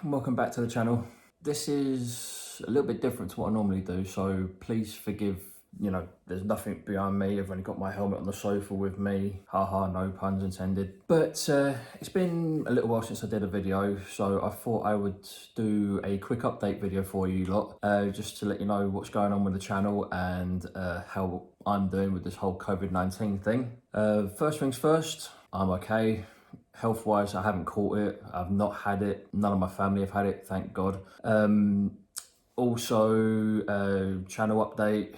and welcome back to the channel. This is a little bit different to what I normally do, so please forgive, there's nothing behind me. I've only got my helmet on the sofa with me. Haha, no puns intended. But it's been a little while since I did a video, so I thought I would do a quick update video for you lot, just to let you know what's going on with the channel and how I'm doing with this whole COVID-19 thing. First things first, I'm okay. Health-wise, I haven't caught it. I've not had it. None of my family have had it, thank God. Also, channel update.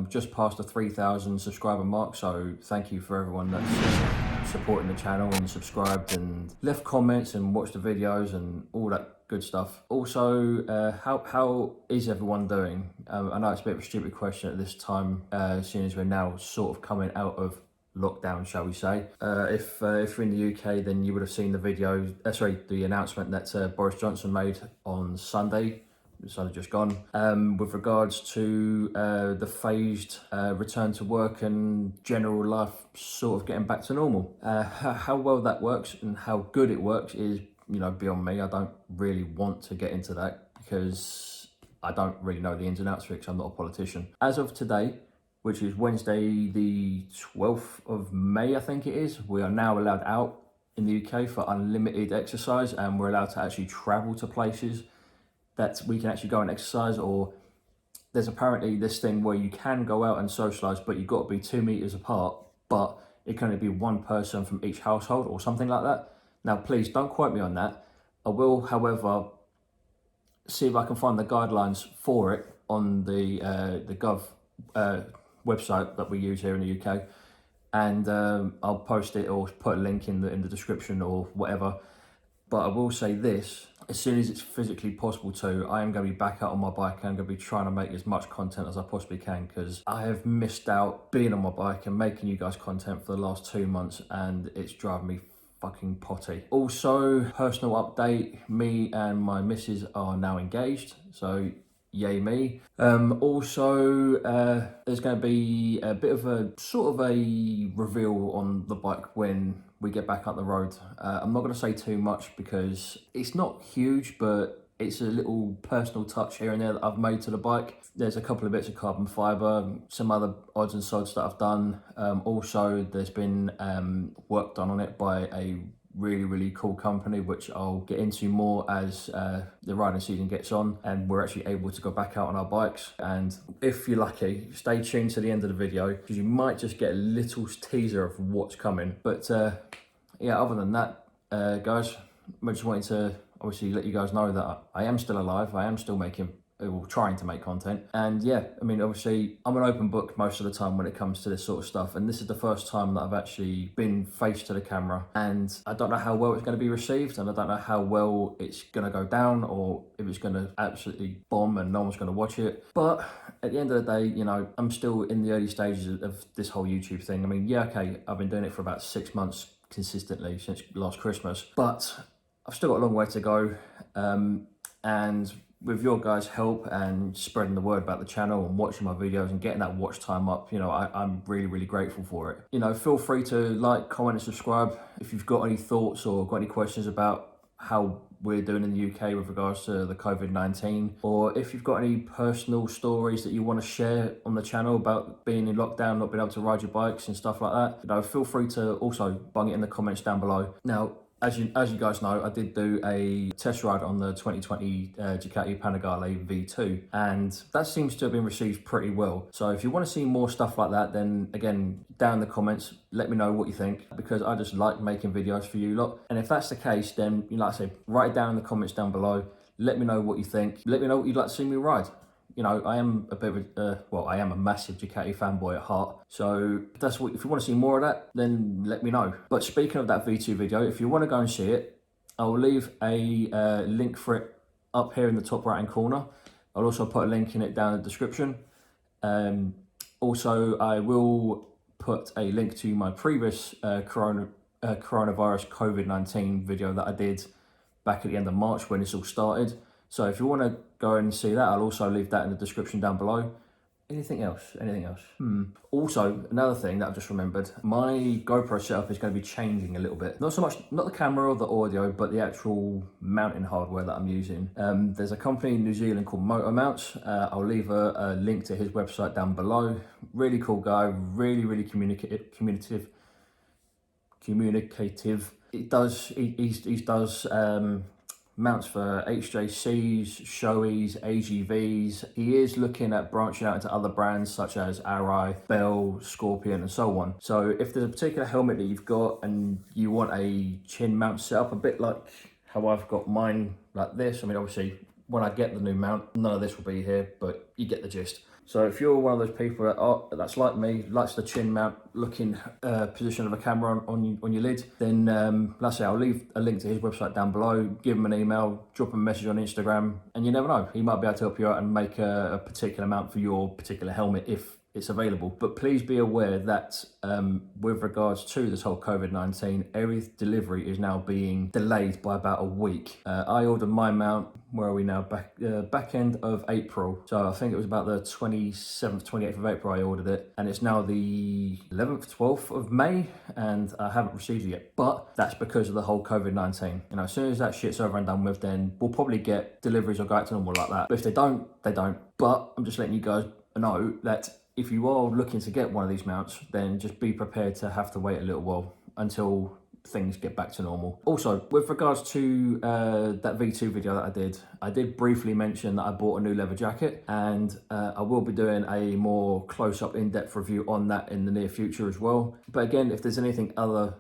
Just passed the 3,000 subscriber mark, so thank you for everyone that's supporting the channel and subscribed and left comments and watched the videos and all that good stuff. Also, how is everyone doing? I know it's a bit of a stupid question at this time, seeing as we're now sort of coming out of lockdown, shall we say. If you're in the UK, then you would have seen the video, the announcement that Boris Johnson made on Sunday just gone, with regards to the phased return to work and general life sort of getting back to normal. How well that works and how good it works is, beyond me. I don't really want to get into that because I don't really know the ins and outs of it because I'm not a politician. As of today, which is Wednesday the 12th of May, I think it is, we are now allowed out in the UK for unlimited exercise, and we're allowed to actually travel to places that we can actually go and exercise. Or there's apparently this thing where you can go out and socialise, but you've got to be 2 meters apart, but it can only be one person from each household or something like that. Now, please don't quote me on that. I will, however, see if I can find the guidelines for it on the Gov website that we use here in the UK, and I'll post it or put a link in the description or whatever. But I will say this: as soon as it's physically possible to, I am going to be back out on my bike. I'm going to be trying to make as much content as I possibly can, because I have missed out being on my bike and making you guys content for the last 2 months, and it's driving me fucking potty. Also, personal update: me and my missus are now engaged, so yay me. Also, there's going to be a bit of a sort of a reveal on the bike when we get back up the road. I'm not going to say too much because it's not huge, but it's a little personal touch here and there that I've made to the bike. There's a couple of bits of carbon fibre, some other odds and sods that I've done. Also, there's been work done on it by a really cool company, which I'll get into more as the riding season gets on and we're actually able to go back out on our bikes. And if you're lucky, stay tuned to the end of the video because you might just get a little teaser of what's coming. But yeah, other than that, guys, I just wanted to obviously let you guys know that I am still alive. I am still trying to make content. And yeah, I mean, obviously I'm an open book most of the time when it comes to this sort of stuff, and this is the first time that I've actually been face to the camera, and I don't know how well it's going to be received, and I don't know how well it's going to go down, or if it's going to absolutely bomb and no one's going to watch it. But at the end of the day, I'm still in the early stages of this whole YouTube thing. I mean, yeah, okay, I've been doing it for about 6 months consistently since last Christmas, but I've still got a long way to go. And with your guys' help and spreading the word about the channel and watching my videos and getting that watch time up, I'm really grateful for it. Feel free to like, comment and subscribe if you've got any thoughts or got any questions about how we're doing in the UK with regards to the COVID-19, or if you've got any personal stories that you want to share on the channel about being in lockdown, not being able to ride your bikes and stuff like that. Feel free to also bung it in the comments down below. Now, as you guys know, I did do a test ride on the 2020 Ducati Panigale V2, and that seems to have been received pretty well. So if you want to see more stuff like that, then again, down in the comments, let me know what you think, because I just like making videos for you lot. And if that's the case, then, like I say, write it down in the comments down below. Let me know what you think. Let me know what you'd like to see me ride. I am a bit of I am a massive Ducati fanboy at heart. So if you want to see more of that, then let me know. But speaking of that V2 video, if you want to go and see it, I'll leave a link for it up here in the top right hand corner. I'll also put a link in it down in the description. Also, I will put a link to my previous coronavirus COVID-19 video that I did back at the end of March when this all started. So if you want to go and see that, I'll also leave that in the description down below. Anything else? Anything else? Also, another thing that I've just remembered, my GoPro setup is going to be changing a little bit. Not so much, not the camera or the audio, but the actual mounting hardware that I'm using. There's a company in New Zealand called Motomounts. I'll leave a link to his website down below. Really cool guy, really communicative. He does mounts for HJCs, Shoeis, AGVs. He is looking at branching out into other brands such as Arai, Bell, Scorpion, and so on. So if there's a particular helmet that you've got and you want a chin mount set up, a bit like how I've got mine like this. I mean, obviously, when I get the new mount, none of this will be here, but you get the gist. So if you're one of those people that's like me, likes the chin mount looking position of a camera on your lid, then like I say, I'll leave a link to his website down below. Give him an email, drop him a message on Instagram, and you never know, he might be able to help you out and make a particular mount for your particular helmet if it's available. But please be aware that with regards to this whole COVID-19, every delivery is now being delayed by about a week. I ordered my mount, where are we now, back end of April. So I think it was about the 27th, 28th of April I ordered it, and it's now the 11th, 12th of May, and I haven't received it yet. But that's because of the whole COVID-19. You know, as soon as that shit's over and done with, then we'll probably get deliveries or go out to normal like that. But if they don't, they don't. But I'm just letting you guys know that if you are looking to get one of these mounts, then just be prepared to have to wait a little while until things get back to normal. Also, with regards to that V2 video that I did briefly mention that I bought a new leather jacket, and I will be doing a more close-up, in-depth review on that in the near future as well. But again, if there's anything else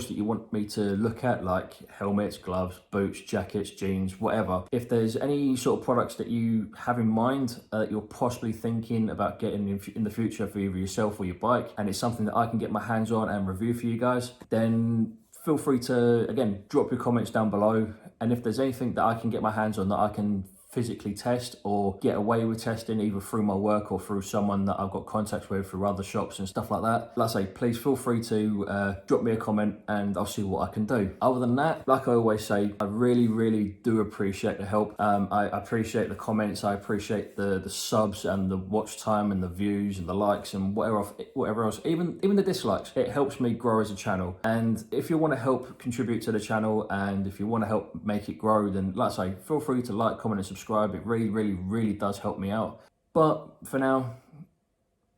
that you want me to look at, like helmets, gloves, boots, jackets, jeans, whatever, if there's any sort of products that you have in mind that you're possibly thinking about getting in the future for either yourself or your bike, and it's something that I can get my hands on and review for you guys, then feel free to, again, drop your comments down below. And if there's anything that I can get my hands on that I can physically test or get away with testing, either through my work or through someone that I've got contacts with through other shops and stuff like that, like I say, please feel free to drop me a comment and I'll see what I can do. Other than that, like I always say, I really do appreciate the help. I appreciate the comments, I appreciate the subs and the watch time and the views and the likes and whatever else, even the dislikes. It helps me grow as a channel. And if you want to help contribute to the channel and if you want to help make it grow, then like I say, feel free to like, comment and subscribe. It really does help me out. But for now,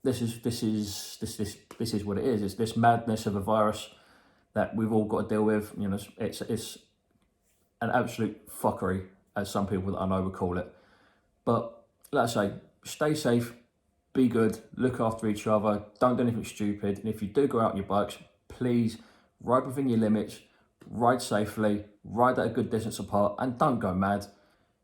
this is what it is. It's this madness of a virus that we've all got to deal with. You know, it's an absolute fuckery, as some people that I know would call it. But like I say, stay safe, be good, look after each other, don't do anything stupid. And if you do go out on your bikes, please ride within your limits, ride safely, ride at a good distance apart, and don't go mad.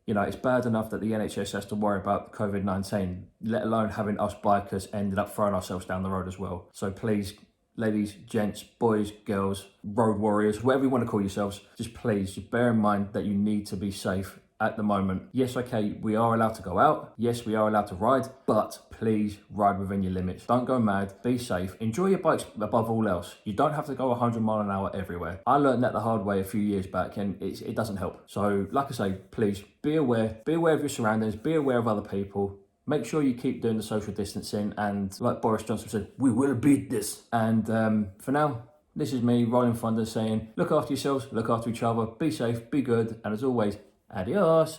You know, it's bad enough that the NHS has to worry about COVID-19, let alone having us bikers ended up throwing ourselves down the road as well. So please, ladies, gents, boys, girls, road warriors, whatever you want to call yourselves, just please, just bear in mind that you need to be safe at the moment. Yes, okay, we are allowed to go out. Yes, we are allowed to ride, but please ride within your limits. Don't go mad, be safe, enjoy your bikes above all else. You don't have to go 100 miles an hour everywhere. I learned that the hard way a few years back and it doesn't help. So like I say, please be aware of your surroundings, be aware of other people. Make sure you keep doing the social distancing, and like Boris Johnson said, we will beat this. And for now, this is me, Rolling Thunder, saying look after yourselves, look after each other, be safe, be good, and as always, adios.